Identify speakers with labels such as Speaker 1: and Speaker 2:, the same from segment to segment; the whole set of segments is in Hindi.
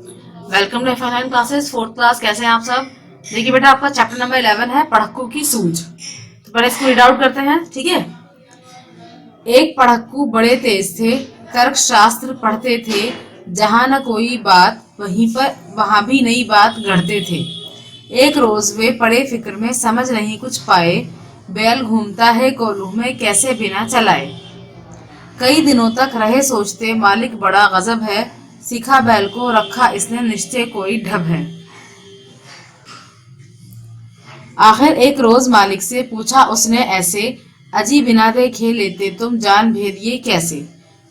Speaker 1: Welcome to final classes fourth class. कैसे हैं आप सब? देखिए बेटा, आपका चैप्टर नंबर 11 है पढ़क्कू की सूझ। तो पहले इसको रीड आउट करते हैं, ठीक है। एक पढ़क्कू बड़े तेज थे, तर्क शास्त्र पढ़ते थे, जहां न कोई बात वहां भी नई बात गढ़ते थे। एक रोज वे पड़े फिक्र में, समझ नहीं कुछ पाए, बैल घूमता है कोल्हू में, कैसे बिना चलाए। कई दिनों तक रहे सोचते, मालिक बड़ा गजब है, सीखा बैल को, रखा इसने निश्चय कोई ढब है। आखिर एक रोज मालिक से पूछा उसने ऐसे, अजी बिना देखे लेते तुम जान भेद ये कैसे।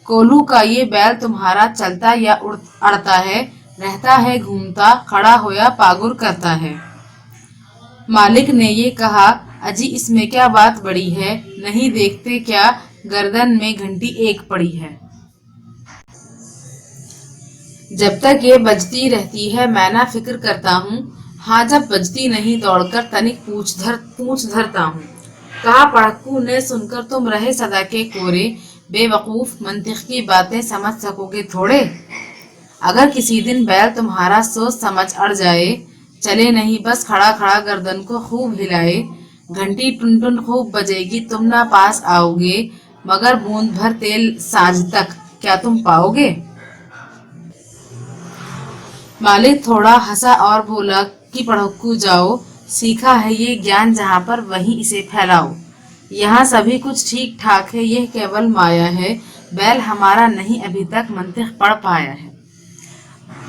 Speaker 1: कोल्हू का ये बैल तुम्हारा चलता या अड़ता है, रहता है घूमता, खड़ा होया पागुर करता है। मालिक ने ये कहा, अजी इसमें क्या बात बड़ी है, नहीं देखते क्या गर्दन में घंटी एक पड़ी है। जब तक ये बजती रहती है मैं ना फिक्र करता हूँ, हाँ जब बजती नहीं दौड़कर तनिक पूछ धरता हूँ। कहा पढ़क्कू ने, सुनकर तुम रहे सदा के कोरे, बेवकूफ मंतिक की बातें समझ सकोगे थोड़े। अगर किसी दिन बैल तुम्हारा सोच समझ अड़ जाए, चले नहीं बस खड़ा खड़ा गर्दन को खूब हिलाए, घंटी टुन टुन खूब बजेगी तुम ना पास आओगे, मगर बूंद भर तेल साँझ तक क्या तुम पाओगे। मालिक थोड़ा हंसा और बोला कि पढ़क्कू जाओ, सीखा है ये ज्ञान जहाँ पर वहीं इसे फैलाओ। यहाँ सभी कुछ ठीक ठाक है, यह केवल माया है, बैल हमारा नहीं अभी तक मंतिक पढ़ पाया है।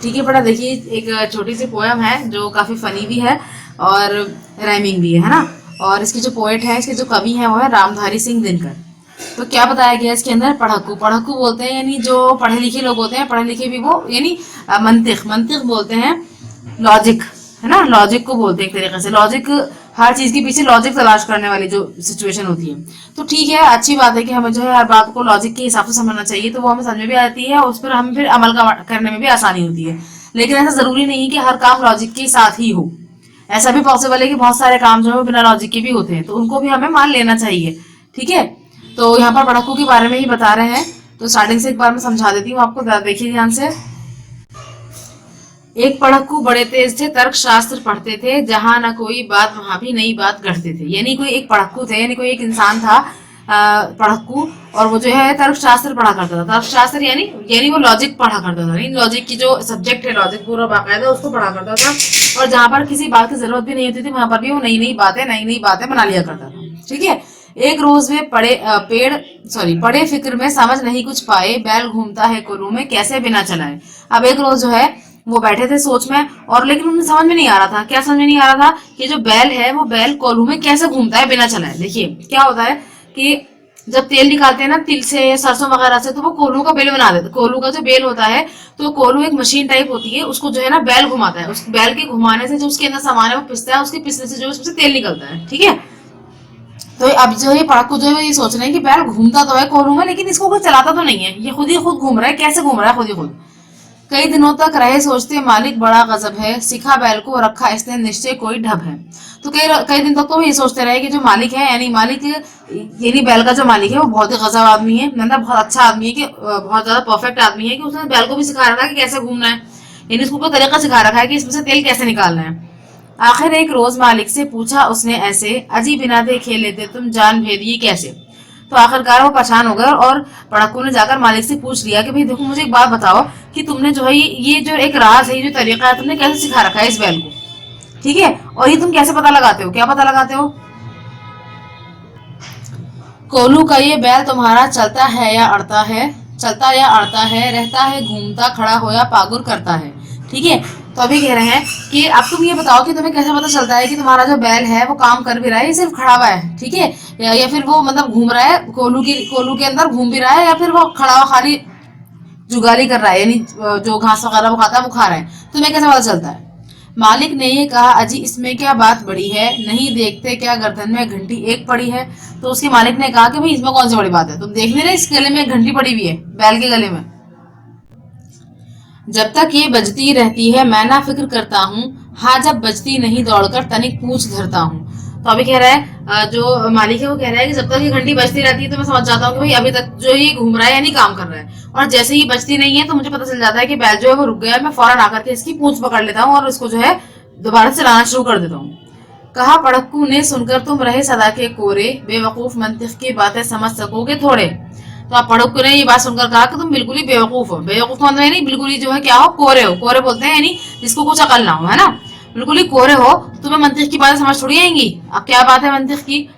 Speaker 1: ठीक है बेटा, देखिए एक छोटी सी पोयम है जो काफी फनी भी है और राइमिंग भी है ना। और इसकी जो पोएट है, इसके जो कवि है वो है रामधारी सिंह दिनकर। तो क्या बताया गया इसके अंदर, पढ़क्कू पढ़क्कू बोलते हैं यानी जो पढ़े लिखे लोग होते हैं, पढ़े लिखे भी वो यानी मंतिक बोलते हैं, लॉजिक है ना, लॉजिक को बोलते हैं एक तरीके से। लॉजिक हर चीज के पीछे लॉजिक तलाश करने वाली जो सिचुएशन होती है। तो ठीक है, अच्छी बात है कि हमें जो है हर बात को लॉजिक के हिसाब से समझना चाहिए, तो वो हमें समझ में भी आती है और उस पर हमें फिर अमल करने में भी आसानी होती है। लेकिन ऐसा जरूरी नहीं है कि हर काम लॉजिक के साथ ही हो। ऐसा भी पॉसिबल है कि बहुत सारे काम जो है बिना लॉजिक के भी होते हैं, तो उनको भी हमें मान लेना चाहिए। ठीक है, तो यहाँ पर पढ़क्कू के बारे में ही बता रहे हैं, तो स्टार्टिंग से एक बार मैं समझा देती हूँ आपको, देखिए ध्यान से। एक पढ़क्कू बड़े तेज थे, तर्क शास्त्र पढ़ते थे, जहां न कोई बात वहां भी नई बात गढ़ते थे। यानी कोई एक पढ़क्कू थे, यानी कोई एक इंसान था पढ़क्कू, और वो जो है तर्क शास्त्र पढ़ा करता था। तर्क शास्त्र यानी वो लॉजिक पढ़ा करता था, लॉजिक की जो सब्जेक्ट है, लॉजिक पूरा बाकायदा उसको पढ़ा करता था। और जहां पर किसी बात की जरूरत भी नहीं होती थी, वहां पर भी वो नई नई बातें बना लिया करता था। ठीक है, एक रोज वे पड़े फिक्र में, समझ नहीं कुछ पाए, बैल घूमता है कोल्हू में, कैसे बिना चलाए। अब एक रोज जो है वो बैठे थे सोच में, और लेकिन उन्हें समझ में नहीं आ रहा था। क्या समझ में नहीं आ रहा था कि जो बैल है वो बैल कोल्हू में कैसे घूमता है बिना चलाए। देखिए क्या होता है कि जब तेल निकालते हैं ना तिल से या सरसों वगैरह से, तो वो कोल्हू का बेल बना देते। कोल्हू का जो बेल होता है, तो कोल्हू एक मशीन टाइप होती है, उसको जो है ना बैल घुमाता है। उस बैल के घुमाने से जो उसके अंदर सामान है वो पिसता है, उसके पिसने से जो उसमें से तेल निकलता है। ठीक है, तो अब जो है पढ़क्कू जो है ये सोच रहे हैं कि बैल घूमता तो है कोल्हू में, लेकिन इसको कोई चलाता तो नहीं है, ये खुद ही खुद घूम रहा है। कैसे घूम रहा है? खुद ही खुद। कई दिनों तक रहे सोचते, मालिक बड़ा गजब है, सीखा बैल को, रखा इसने निश्चय कोई ढब है। तो कई दिन तक तो ये सोचते रहे कि जो मालिक है यानी बैल का जो मालिक है वो बहुत ही गजब आदमी है, मतलब बहुत अच्छा आदमी है, कि बहुत ज्यादा परफेक्ट आदमी है, कि उसने बैल को भी सिखा रखा है कि कैसे घूमना है, यानी उसको कोई तरीका सिखा रखा है कि इसमें से तेल कैसे निकालना है। आखिर एक रोज मालिक से पूछा उसने ऐसे, अजी बिना देखे लेते तुम जान भेद ये कैसे। तो आखिरकार वो परेशान हो गए और पढ़क्कू ने जाकर मालिक से पूछ लिया कि भाई देखो, मुझे एक बात बताओ कि तुमने जो है ये जो एक राज है, ये जो तरीका है, तुमने कैसे सिखा रखा है इस बैल को। ठीक है, और ये तुम कैसे पता लगाते हो? क्या पता लगाते हो? कोल्हू का ये बैल तुम्हारा चलता है या अड़ता है, चलता या अड़ता है, रहता है घूमता, खड़ा हो या पागुर करता है। ठीक है, तो अभी कह रहे हैं कि अब तुम ये बताओ कि तुम्हें कैसे पता चलता है कि तुम्हारा जो बैल है वो काम कर भी रहा है या सिर्फ खड़ा हुआ है। ठीक है, या फिर वो मतलब घूम रहा है, कोल्हू के अंदर घूम भी रहा है, या फिर वो खड़ा हुआ खाली जुगाली कर रहा है, यानी जो घास वगैरह वो खाता है वो खा रहा है। तुम्हें कैसे पता चलता है? मालिक ने ये कहा, अजी इसमें क्या बात बड़ी है, नहीं देखते क्या गर्दन में घंटी एक पड़ी है। तो उसके मालिक ने कहा कि भाई इसमें कौन सी बड़ी बात है, तुम देख नहीं रहे इस गले में घंटी पड़ी हुई है, बैल के गले में। जब तक ये बजती रहती है मैं ना फिक्र करता हूँ, हाँ जब बजती नहीं दौड़कर तनिक पूछ धरता हूँ। तो अभी कह रहा है जो मालिक है वो कह रहा है कि जब तक ये घंटी बजती रहती है तो मैं समझ जाता हूँ कि भाई अभी तक जो ये घूम रहा है यानी काम कर रहा है, और जैसे ही बजती नहीं है तो मुझे पता चल जाता है कि बैल जो है वो रुक गया है। मैं फौरन आकर के इसकी पूंछ पकड़ लेता हूँ और इसको जो है दोबारा से चलाना शुरू कर देता हूँ। कहा पड़क्कू ने, सुनकर तुम रहे सदा के कोरे, बेवकूफ मंतिक की बातें समझ सकोगे थोड़े। तो आप पड़क्कू ने ये बात सुनकर कहा कि तुम बिल्कुल ही बेवकूफ हो। बेवकूफ मतलब नहीं, बिल्कुल ही जो है क्या हो, कोरे हो। कोरे बोलते हैं यानी जिसको कुछ अकल ना हो, है ना। बिल्कुल ही कोरे हो, तुम्हें मंतिक की बातें समझ थोड़ी आएंगी। अब क्या बात है मंतिक की।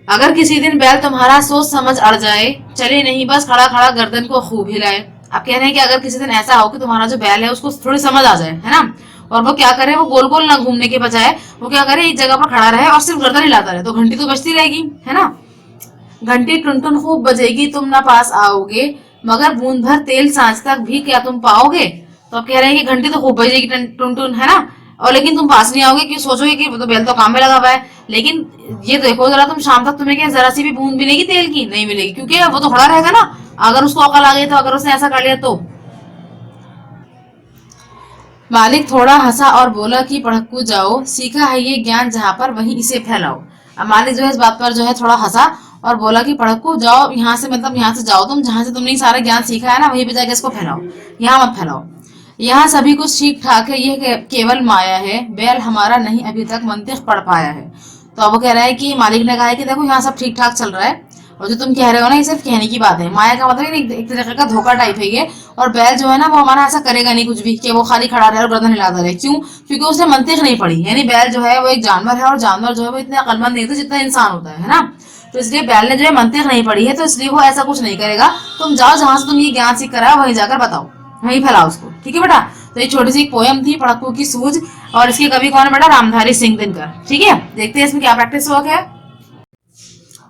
Speaker 1: अगर किसी दिन बैल तुम्हारा सोच समझ अड़ जाए, चले नहीं बस खड़ा खड़ा गर्दन को खूब हिलाए। आप कह रहे हैं कि अगर किसी दिन ऐसा हो कि तुम्हारा जो बैल है उसको थोड़ी समझ आ जाए, है ना, और वो क्या करे, वो गोल गोल ना घूमने के बजाय वो क्या करे, एक जगह पर खड़ा रहे और सिर्फ गर्दन हिलाता रहे, तो घंटी तो बजती रहेगी, है ना। घंटी टुन टुन खूब बजेगी, तुम ना पास आओगे, मगर बूंद भर तेल सांझ तक भी क्या तुम पाओगे। तो आप कह रहे हैं कि घंटी तो खूब बजेगी टुन टुन, है ना, और लेकिन तुम पास नहीं आओगे, क्यों, सोचोगे कि वो तो बैल तो काम में लगा हुआ है। लेकिन ये देखो जरा, तुम शाम तक तुम्हें क्या जरा सी भी बूंद मिलेगी तेल की? नहीं मिलेगी, क्योंकि वो तो खड़ा रहेगा ना। अगर उसको अकल आ गई तो, अगर उसने ऐसा कर लिया तो। मालिक थोड़ा हंसा और बोला कि पढ़क्कू जाओ, सीखा है ये ज्ञान जहां पर वहीं इसे फैलाओ। अब मालिक जो है इस बात पर जो है थोड़ा हंसा और बोला कि पढ़क्कू जाओ यहाँ से, मतलब यहाँ से जाओ तुम, जहां से तुमने सारा ज्ञान सीखा है ना वहीं पे जाके इसको फैलाओ, यहाँ मत फैलाओ। यहाँ सभी कुछ ठीक ठाक है, यह केवल माया है, बैल हमारा नहीं अभी तक मंतिक पढ़ पाया है। तो अब वो कह रहा है कि मालिक ने कहा है कि देखो यहाँ सब ठीक ठाक चल रहा है, और जो तुम कह रहे हो ना ये सिर्फ कहने की बात है। माया का मतलब एक तरह का धोखा टाइप है ये। और बैल जो है ना वो हमारा ऐसा करेगा नहीं कुछ भी कि वो खाली खड़ा रहे और गर्दन हिलाता रहे। क्यों? क्योंकि उसने मंतिक नहीं पढ़ी। यानी बैल जो है वो एक जानवर है, और जानवर जो है वो इतना अकलमंद नहीं होता जितना इंसान होता है ना। तो इसलिए बैल ने जो है मंतिक नहीं पढ़ी है, तो इसलिए वो ऐसा कुछ नहीं करेगा। तुम जाओ जहां से तुम ये ज्ञान सीख कर आए वहीं जाकर बताओ, वहीं फैलाओ उसको, ठीक है बेटा। तो ये छोटी सी एक पोयम थी, पढ़क्कू की सूझ, और इसके कवि कौन है बेटा? रामधारी सिंह दिनकर। ठीक है, देखते हैं इसमें क्या प्रैक्टिस वर्क है।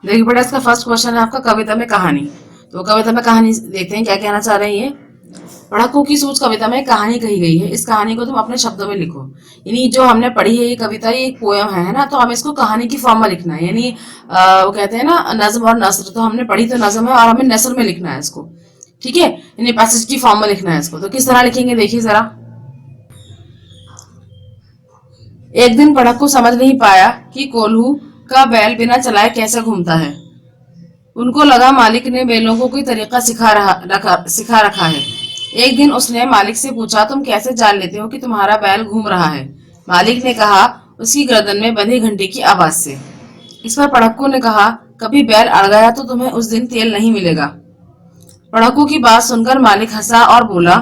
Speaker 1: देखिए बेटा, इसका फर्स्ट क्वेश्चन है आपका कविता में कहानी। तो कविता में कहानी देखते हैं क्या कहना चाह रहे हैं ये। पढ़क्कू की सूझ कविता में कहानी कही गई है, इस कहानी को तुम अपने शब्दों में लिखो। यानी जो हमने पढ़ी है ये कविता, ये एक पोयम है ना, तो हमें इसको कहानी की फॉर्म में लिखना है। यानी वो कहते हैं ना नज्म और नसर, तो हमने पढ़ी तो नज्म है और हमें नसर में लिखना है इसको, ठीक है। यानी पैसेज की फॉर्म में लिखना है इसको। तो किस तरह लिखेंगे देखिए जरा। एक दिन पढ़क्कू समझ नहीं पाया कि कोल्हू का बैल बिना चलाए कैसे घूमता है। उनको लगा मालिक ने बैलों को कोई तरीका सिखा रखा है। एक दिन उसने मालिक से पूछा, तुम कैसे जान लेते हो कि तुम्हारा बैल घूम रहा है? मालिक ने कहा, उसकी गर्दन में बंधी घंटी की आवाज से। इस पर पढ़क्कू ने कहा, कभी बैल अड़ गया तो तुम्हें उस दिन तेल नहीं मिलेगा। पढ़क्कू की बात सुनकर मालिक हंसा और बोला,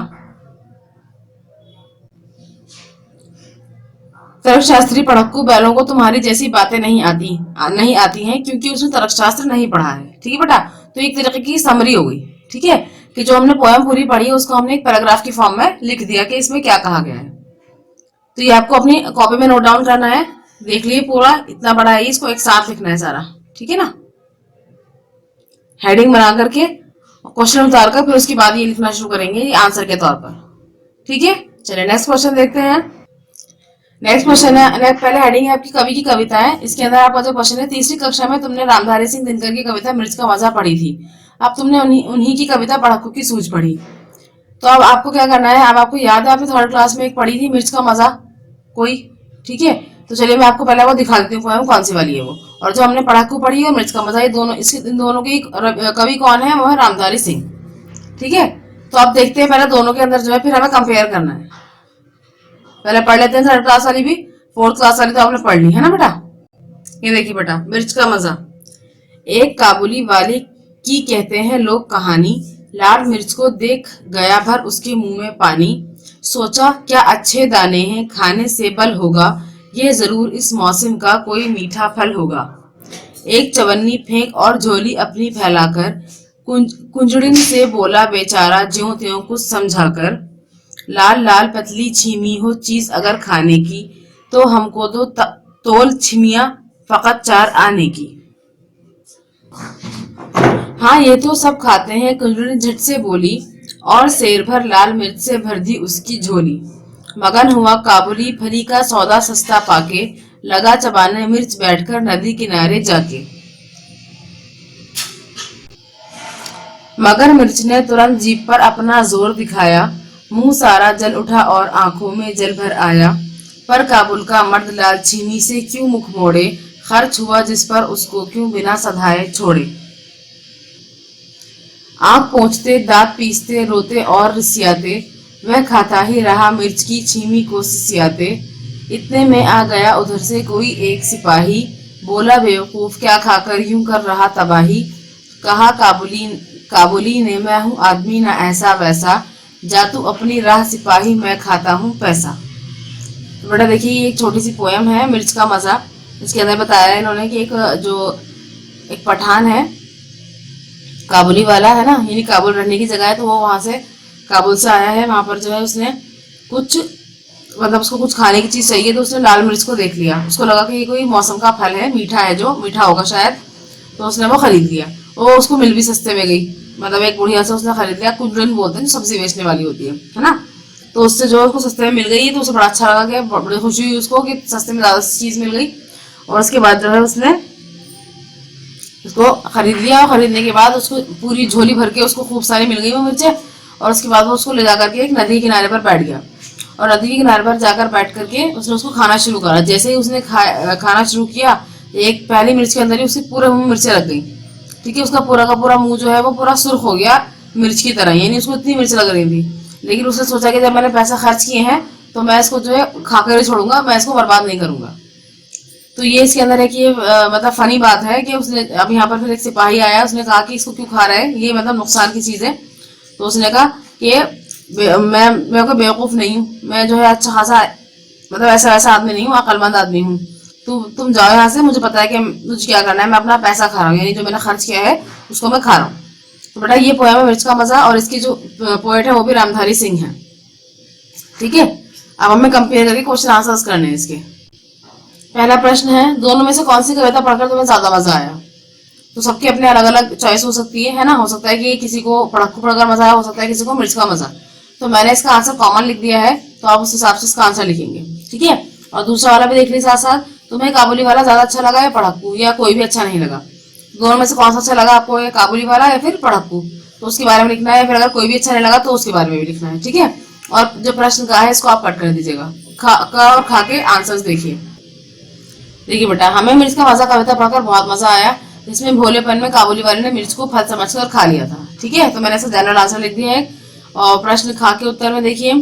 Speaker 1: तर्कशास्त्री पढ़क्कू, बैलों को तुम्हारी जैसी बातें नहीं आती हैं, क्योंकि उसने तर्कशास्त्र नहीं पढ़ा है। ठीक है बेटा, तो एक तरीके की समरी हो गई, ठीक है, कि जो हमने पोयम पूरी पढ़ी है उसको हमने एक पैराग्राफ की फॉर्म में लिख दिया कि इसमें क्या कहा गया है। तो ये आपको अपनी कॉपी में नोट डाउन करना है। देख लिए पूरा इतना बड़ा है, इसको एक साथ लिखना है सारा, ठीक है ना, हेडिंग बना करके क्वेश्चन उतार कर, फिर उसके बाद ये लिखना शुरू करेंगे ये आंसर के तौर पर, ठीक है। चलिए नेक्स्ट क्वेश्चन देखते हैं। नेक्स्ट क्वेश्चन है, पहले हेडिंग है आपकी कवि की कविता है। इसके अंदर आपका जो क्वेश्चन है, तीसरी कक्षा में तुमने रामधारी सिंह दिनकर की कविता मिर्च का मजा पढ़ी थी। अब तुमने उन्हीं की कविता पढ़क्कू की सूझ पढ़ी। तो अब आपको क्या करना है, अब आपको याद है आपने थर्ड क्लास में एक पढ़ी थी मिर्च का मजा कोई, ठीक है। तो चलिए मैं आपको पहले वो दिखा देती हूँ पोएम कौन सी वाली है वो, और जो हमने पढ़क्कू पढ़ी है और मिर्च का मजा, ये दोनों इन दोनों की कवि कौन है, वो है रामधारी सिंह, ठीक है। तो अब देखते हैं पहले दोनों के अंदर जो है, फिर हमें कंपेयर करना है। पहले पढ़ लेते हैं थर्ड क्लास वाली भी, फोर्थ क्लास वाली तो आपने पढ़ ली है ना बेटा। ये देखिए बेटा, मिर्च का मजा। एक काबुली वाले की कहते हैं लोग कहानी, लाल मिर्च को देख गया भर उसके मुंह में पानी, सोचा क्या अच्छे दाने हैं खाने से बल होगा, ये जरूर इस मौसम का कोई मीठा फल होगा। एक चवन्नी फेंक और झोली अपनी फैलाकर, कुंजड़िन से बोला बेचारा ज्यों त्यों कुछ समझाकर, लाल लाल पतली छीमी हो चीज अगर खाने की, तो हमको तो तोल छिमिया फकत 4 आने की। हाँ ये तो सब खाते हैं, कुंजड़िन झट से बोली, और शेर भर लाल मिर्च से भर दी उसकी झोली। मगन हुआ काबुली फली का सौदा सस्ता पाके, लगा चबाने मिर्च बैठकर नदी किनारे जाके। मगर मिर्च ने तुरंत जीभ पर अपना जोर दिखाया, मुंह सारा जल उठा और आंखों में जल भर आया। पर काबुल का मर्द लाल छीमी से क्यों मुख मोड़े, खर्च हुआ जिस पर उसको क्यों बिना सधाए छोड़े। आँख पोंछते दांत पीसते रोते और रिसियाते, वह खाता ही रहा मिर्च की छीमी को सिसियाते। इतने में आ गया उधर से कोई एक सिपाही, बोला बेवकूफ क्या खाकर यूं कर रहा तबाही। कहा काबुली ने मैं हूँ आदमी ना ऐसा वैसा, जा तू अपनी राह सिपाही मैं खाता हूँ पैसा। तो बेटा देखिए ये एक छोटी सी पोयम है मिर्च का मज़ा। इसके अंदर बताया है इन्होंने कि एक पठान है, काबुली वाला है ना, यानी काबुल रहने की जगह है, तो वो वहाँ से काबुल से आया है। वहाँ पर जो है उसने कुछ मतलब उसको कुछ खाने की चीज़ चाहिए, तो उसने लाल मिर्च को देख लिया। उसको लगा कि ये कोई मौसम का फल है, मीठा है, जो मीठा होगा शायद, तो उसने वो खरीद लिया। वो उसको मिल भी सस्ते में गई, मतलब एक बुढ़िया से उसने खरीद लिया। कुंदन बोलते हैं जो सब्जी बेचने वाली होती है ना, तो उससे जो उसको सस्ते में मिल गई, तो उसे बड़ा अच्छा लगा कि बड़ी खुशी हुई उसको कि सस्ते में ज़्यादा चीज़ मिल गई। और उसके बाद जो है उसने उसको खरीद लिया, और खरीदने के बाद उसको पूरी झोली भर के उसको खूब सारी मिल गई वो मिर्चें। और उसके बाद वो उसको ले जाकर के एक नदी किनारे पर बैठ गया, और नदी के किनारे पर जाकर बैठ करके उसने उसको खाना शुरू करा। जैसे ही उसने खाना शुरू किया, एक पहली मिर्च के अंदर ही उसके पूरे मुंह में मिर्चें लग गई। ठीक है, उसका पूरा का पूरा मुंह जो है वो पूरा सुर्ख हो गया मिर्च की तरह, यानी उसको इतनी मिर्च लग रही थी। लेकिन उसने सोचा कि जब मैंने पैसा खर्च किए हैं तो मैं इसको जो है खाकर ही छोड़ूंगा, मैं इसको बर्बाद नहीं करूंगा। तो ये इसके अंदर है कि ये मतलब फनी बात है कि उसने अब यहाँ पर फिर एक सिपाही आया, उसने कहा कि इसको क्यों खा रहा है, ये मतलब नुकसान की चीज़ है। तो उसने कहा कि मैं कोई बेवकूफ़ नहीं हूँ, मैं जो है अच्छा खासा मतलब ऐसा वैसा आदमी नहीं हूँ, अक्लमंद आदमी हूँ। तुम जाओ यहाँ से, मुझे पता है कि मुझे क्या करना है, मैं अपना पैसा खा रहा हूँ, यानी जो मैंने खर्च किया है उसको मैं खा रहा हूँ। तो बेटा ये पोएम है मिर्च का मज़ा, और इसकी जो पोएट है वो भी रामधारी सिंह है। ठीक है, अब हमें कंपेयर करके क्वेश्चन आंसर्स करने हैं इसके। पहला प्रश्न है, दोनों में से कौन सी कविता पढ़कर तुम्हें ज्यादा मजा आया। तो सबके अपने अलग अलग चॉइस हो सकती है ना, हो सकता है कि किसी को पढ़ाकू पढ़कर मजा आया, हो सकता है किसी को मिर्च का मजा। तो मैंने इसका आंसर कॉमन लिख दिया है, तो आप उस हिसाब से इसका आंसर लिखेंगे। ठीक है, और दूसरा वाला भी देख लीजिए साथ साथ, तुम्हें काबुली वाला ज्यादा अच्छा लगा या पढ़ाकू, या कोई भी अच्छा नहीं लगा। दोनों में से कौन सा अच्छा लगा आपको, ये काबुली वाला या फिर पढ़ाकू, तो उसके बारे में लिखना है। फिर अगर कोई भी अच्छा नहीं लगा तो उसके बारे में भी लिखना है। ठीक है, और जो प्रश्न का है इसको आप कट कर दीजिएगा। और खा के आंसर्स देखिए। देखिए बेटा, हमें मिर्च का मजा कविता पढ़कर बहुत मजा आया, जिसमें भोलेपन में काबुली वाले ने मिर्च को फल समझकर खा लिया था। ठीक है, तो मैंने इसका जनरल आंसर लिख दिया है। और प्रश्न खा के उत्तर में देखिए,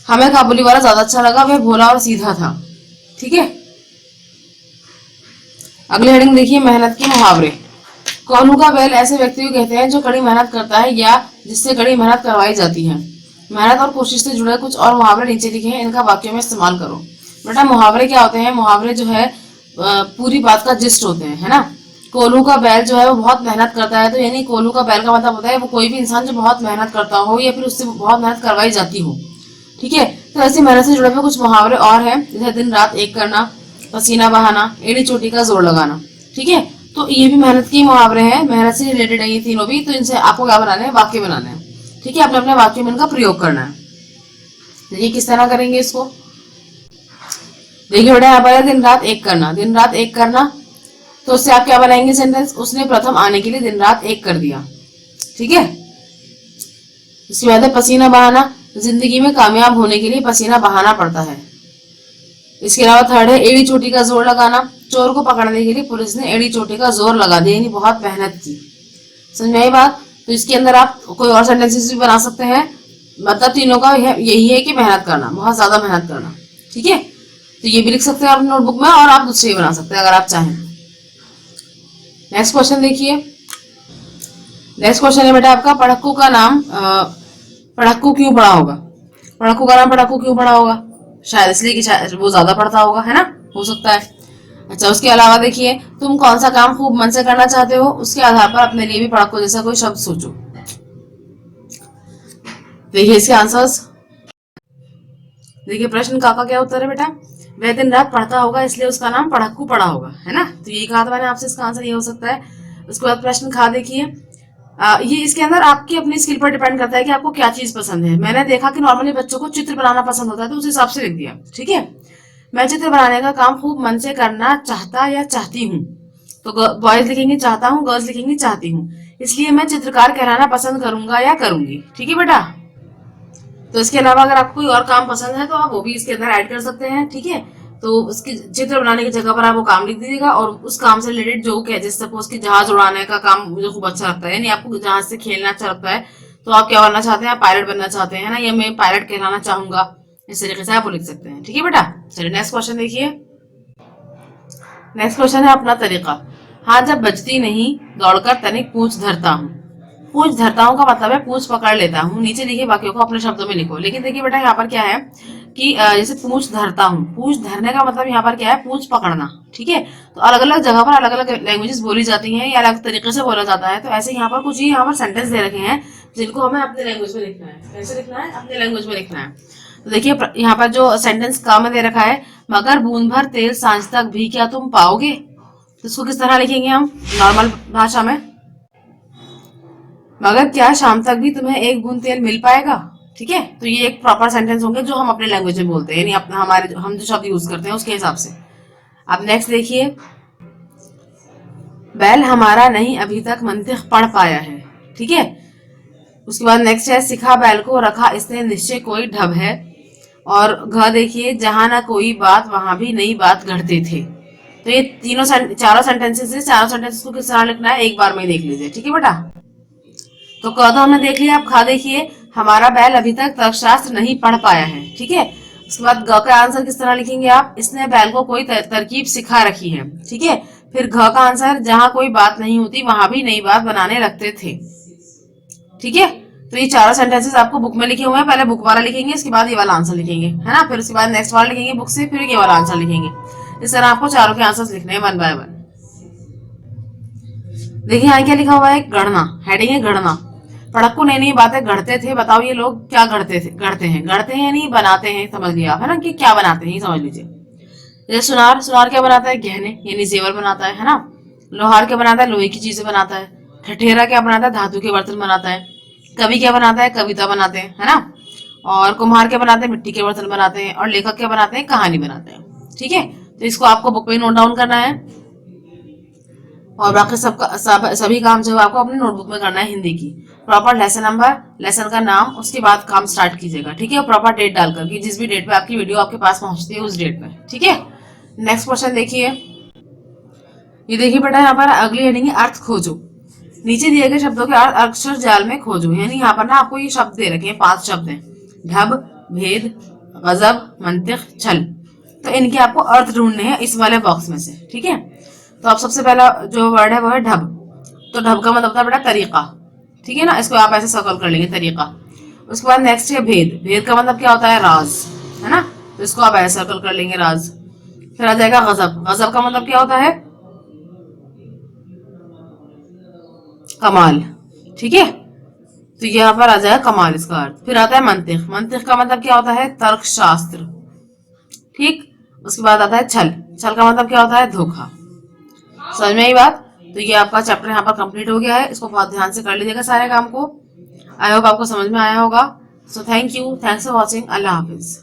Speaker 1: हमें काबुली वाला ज्यादा अच्छा लगा, वह भोला और सीधा था। ठीक है, अगली हेडिंग देखिए, मेहनत के मुहावरे। कोल्हू का बैल ऐसे व्यक्ति को कहते हैं जो कड़ी मेहनत करता है या जिससे कड़ी मेहनत करवाई जाती है। मेहनत और कोशिश से जुड़े कुछ और मुहावरे नीचे लिखे हैं, इनका वाक्यों में इस्तेमाल करो। बेटा मुहावरे क्या होते हैं, मुहावरे जो है पूरी बात का जिस्ट होते हैं, है ना। कोल्हू का बैल जो है वो बहुत मेहनत करता है, तो यानी कोल्हू का बैल का मतलब होता है वो कोई भी इंसान जो बहुत मेहनत करता हो या फिर उससे बहुत मेहनत करवाई जाती हो। ठीक है, तो ऐसी मेहनत से जुड़े हुए कुछ मुहावरे और हैं, जैसे दिन रात एक करना, पसीना बहाना, एड़ी चोटी का जोर लगाना। ठीक है, तो ये भी मेहनत के मुहावरे हैं, मेहनत से रिलेटेड है ये तीनों भी। तो इनसे आपको क्या बनाना है, वाक्य बनाना है। ठीक है, अपने अपने वाक्य में इनका प्रयोग करना है। देखिए किस तरह करेंगे इसको। देखिए बेटा यहाँ पर है दिन रात एक करना, दिन रात एक करना, तो उससे आप क्या बनाएंगे सेंटेंस, उसने प्रथम आने के लिए दिन रात एक कर दिया। ठीक है, इसके बाद है पसीना बहाना, जिंदगी में कामयाब होने के लिए पसीना बहाना पड़ता है। इसके अलावा थर्ड है एड़ी चोटी का जोर लगाना, चोर को पकड़ने के लिए पुलिस ने एड़ी चोटी का जोर लगा दिया, यानी बहुत मेहनत की। समझ में आई बात। तो इसके अंदर आप कोई और सेंटेंसेस भी बना सकते हैं, मतलब तीनों का यही है कि मेहनत करना, बहुत ज्यादा मेहनत करना। ठीक है, तो ये भी लिख सकते हैं आप नोटबुक में, और आप दूसरे भी बना सकते हैं अगर आप चाहें। नेक्स्ट क्वेश्चन देखिए, नेक्स्ट क्वेश्चन है बेटा आपका, पढ़क्कू का नाम पढ़क्कू क्यों पड़ा होगा। पढ़क्कू का नाम पढ़क्कू क्यों पड़ा होगा, शायद इसलिए कि शायद वो ज्यादा पढ़ता होगा, है ना, हो सकता है। अच्छा, उसके अलावा देखिए, तुम कौन सा काम खूब मन से करना चाहते हो, उसके आधार पर अपने लिए भी पढ़क्कू जैसा कोई शब्द सोचो। देखिए इसके आंसर्स। देखिए प्रश्न का क्या उत्तर है बेटा, वह दिन रात पढ़ता होगा इसलिए उसका नाम पढ़क्कू पड़ा होगा, है ना। तो यही कहा था मैंने आपसे, इसका आंसर ये हो सकता है। उसके बाद प्रश्न खा देखिए, ये इसके अंदर आपकी अपनी स्किल पर डिपेंड करता है कि आपको क्या चीज पसंद है। मैंने देखा कि नॉर्मली बच्चों को चित्र बनाना पसंद होता है, तो उस हिसाब से लिख दिया। ठीक है, मैं चित्र बनाने का काम खूब मन से करना चाहता या चाहती हूँ, तो बॉयज लिखेंगे चाहता हूँ, गर्ल्स लिखेंगे चाहती हूँ, इसलिए मैं चित्रकार कहलाना पसंद करूंगा या करूंगी। ठीक है बेटा, तो इसके अलावा अगर आपको कोई और काम पसंद है तो आप वो भी इसके अंदर ऐड कर सकते हैं। ठीक है, तो उसकी चित्र बनाने की जगह पर आप वो काम लिख दीजिएगा, और उस काम से रिलेटेड जो क्या, जैसे सपोज कि जहाज उड़ाने का काम मुझे खूब अच्छा लगता है, यानी आपको जहाज से खेलना अच्छा लगता है, तो आप क्या बनना चाहते हैं, आप पायलट बनना चाहते हैं, है ना, या मैं पायलट कहलाना चाहूंगा, इस तरीके से आप वो लिख सकते हैं। ठीक है बेटा, चलिए नेक्स्ट क्वेश्चन देखिए। नेक्स्ट क्वेश्चन है अपना तरीका। हाँ जब बजती नहीं दौड़कर तनिक पूछ धरता हूँ। पूछ धरता हूँ का मतलब है पूछ पकड़ लेता हूँ। नीचे लिखे वाक्यों को अपने शब्दों में लिखो। लेकिन देखिए बेटा यहाँ पर क्या है कि जैसे पूछ धरता हूँ, पूछ धरने का मतलब यहाँ पर क्या है, पूछ पकड़ना। ठीक है, तो अलग अलग जगह पर अलग अलग लैंग्वेजेस बोली जाती हैं या अलग तरीके से बोला जाता है। तो ऐसे यहाँ पर कुछ ही यहाँ पर सेंटेंस दे रखे हैं जिनको हमें अपने लैंग्वेज में लिखना है। कैसे लिखना है, अपने लैंग्वेज में लिखना है। तो देखिए यहाँ पर जो सेंटेंस का में दे रखा है, मगर बूंद भर तेल सांझ तक भी क्या तुम पाओगे, तो इसको किस तरह लिखेंगे हम नॉर्मल भाषा में, मगर क्या शाम तक भी तुम्हें एक बूंद तेल मिल पाएगा। ठीक है, तो ये एक प्रॉपर सेंटेंस होंगे जो हम अपने लैंग्वेज में बोलते हैं, यानी हमारे हम जो शब्द यूज करते हैं उसके हिसाब से। अब नेक्स्ट देखिए, बैल हमारा नहीं अभी तक मंतिख पढ़ पाया है। ठीक है, उसके बाद नेक्स्ट है, सिखा बैल को रखा इसने निश्चय कोई ढब है। और घ देखिए, जहां ना कोई बात वहां भी नई बात घड़ते थे। तो ये चारों सेंटेंसेस है, चारों सेंटेंसेस को किस तरह लिखना है एक बार में देख लीजिए। ठीक है बेटा, तो क तो हमने देख लिया। अब खा देखिए, हमारा बैल अभी तक तर्कशास्त्र नहीं पढ़ पाया है। ठीक है, उसके बाद ग का आंसर किस तरह लिखेंगे आप, इसने बैल को कोई तरकीब सिखा रखी है। ठीक है, फिर घ का आंसर, जहां कोई बात नहीं होती वहां भी नई बात बनाने लगते थे। ठीक है, तो ये चारों सेंटेंसेस आपको बुक में लिखे हुए हैं। पहले बुक वाला लिखेंगे, इसके बाद ये वाला आंसर लिखेंगे, है ना, फिर उसके बाद नेक्स्ट वाला लिखेंगे बुक से, फिर ये वाला आंसर लिखेंगे। इस तरह आपको चारों के आंसर लिखने हैं वन बाय वन। देखिए यहाँ क्या लिखा हुआ है, गढ़ना, हेडिंग है गढ़ना। पढ़क्कू नई नई बातें गढ़ते थे। बताओ ये लोग क्या गढ़ते थे, गढ़ते हैं यानी बनाते हैं, समझ लिया आप, है ना, कि क्या बनाते हैं ये समझ लीजिए। जैसे सुनार, सुनार क्या बनाता है, गहने यानी जेवर बनाता है ना। लोहार क्या बनाता है, लोहे की चीजें बनाता है। ठठेरा क्या बनाता है, धातु के बर्तन बनाता है। कवि क्या बनाता है, कविता बनाते हैं, है ना। और कुम्हार क्या बनाते हैं, मिट्टी के बर्तन बनाते हैं। और लेखक क्या बनाते हैं, कहानी बनाते हैं। ठीक है, तो इसको आपको बुक में नोट डाउन करना है, और बाकी सभी काम जो है आपको अपनी नोटबुक में करना है। हिंदी की प्रॉपर लेसन नंबर, लेसन का नाम, उसके बाद काम स्टार्ट कीजिएगा। ठीक है, प्रॉपर डेट डालकर कि जिस भी डेट पे आपकी वीडियो आपके पास पहुंचती है उस डेट पे। ठीक है, नेक्स्ट क्वेश्चन देखिए। ये देखिए बेटा, यहाँ पर अगली हेडिंग है अर्थ खोजो। नीचे दिए गए शब्दों के अर्थ अक्षर जाल में खोजो। यानी यहाँ पर ना आपको ये शब्द दे रखे हैं, 5 शब्द हैं, ढब, भेद, गजब, मंतिक, छल। तो इनके आपको अर्थ ढूंढने हैं इस वाले बॉक्स में से। ठीक है, तो अब सबसे पहला जो वर्ड है वो है ढब। तो ढब का मतलब होता है बेटा तरीका। ठीक है ना, इसको आप ऐसे सर्कल कर लेंगे, तरीका। उसके बाद नेक्स्ट है भेद। भेद का मतलब क्या होता है, राज, है ना, तो इसको आप ऐसे सर्कल कर लेंगे, राज। फिर आ जाएगा गजब। गजब का मतलब क्या होता है, कमाल। ठीक है, तो यहाँ पर आ जाएगा कमाल इसका अर्थ। फिर आता है मंतिक। मंतिक का मतलब क्या होता है, तर्कशास्त्र। ठीक, उसके बाद आता है छल। छल का मतलब क्या होता है, धोखा। समझ में आई बात। तो ये आपका चैप्टर यहाँ पर कंप्लीट हो गया है। इसको बहुत ध्यान से कर लीजिएगा सारे काम को। आई होप आपको समझ में आया होगा। So thank you, thanks for watching. Allah Hafiz.